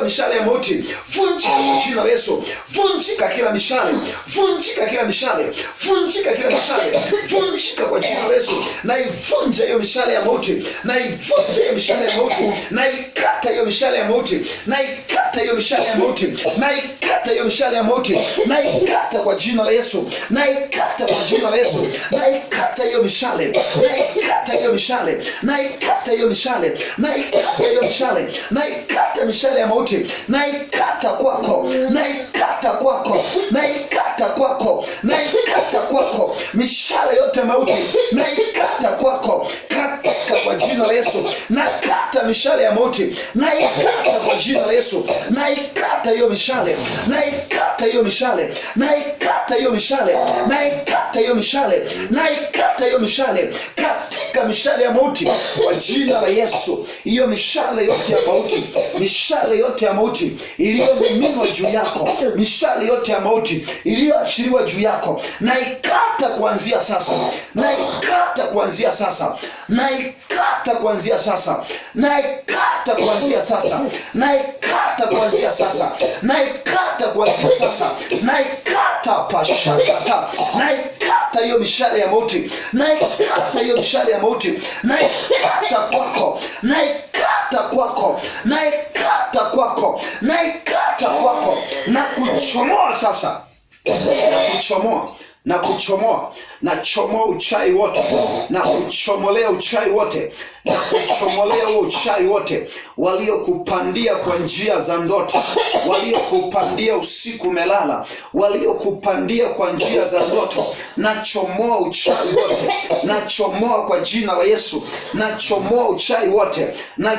katika mishale ya mauti, vunjika kwa jina la Yesu. Vunjika kila mishale, vunjika kila mishale, vunjika kila mishale, vunjika kwa jina la Yesu. Na ivunja hiyo mishale ya mauti, na ivunja hiyo mishale ya mauti, na ikata hiyo mishale ya mauti, na ikata hiyo mishale ya mauti, na ikata hiyo mishale ya mauti, na ikata kwa jina la Yesu, na ikata kwa jina la Yesu, na ikata hiyo mishale, na ikata hiyo mishale, na ikata hiyo mishale, na ikata hiyo mishale, na ikata mishale ya mauti, na ikata kwako, na ikata kwako, na ikata kwako, na ikata kwako, mishale yote mauti, na ikata kwako katika kwa jina la Yesu. Na kata mishale ya mauti, na ikata kwa jina la Yesu, na ikata hiyo mishale, na ikata hiyo mishale, na ikata hiyo mishale, na ikata hiyo mishale, na ikata hiyo mishale katika mishale ya mauti kwa jina la Yesu. Hiyo mishale yote ya mauti, mishale yote ya mauti iliyomiminwa juu yako, mishale yote ya mauti iliyoachiliwa juu yako, na ikata kuanzia sasa, na ikata kuanzia sasa, na ikata kuanzia sasa, na ikata kuanzia sasa, na ikata kuanzia sasa, na ikata kuanzia sasa, na ikata pashakata, na ikata hiyo mishale ya mauti, na ikata hiyo mishale ya mauti, na ikata kwako, na ikata kwako, na ikata kwako, na ikata kwako, na kuchomoa sasa, na kuchomoa, na kuchomoa, na chomoa uchawi wote, na kuchomolea uchawi wote, na kuchomolea uchawi wote waliokupandia kwa njia za ndoto, waliokupandia usiku melala, waliokupandia kwa njia za ndoto. Na chomoa uchawi wote, na chomoa kwa jina la Yesu, na chomoa uchawi wote, na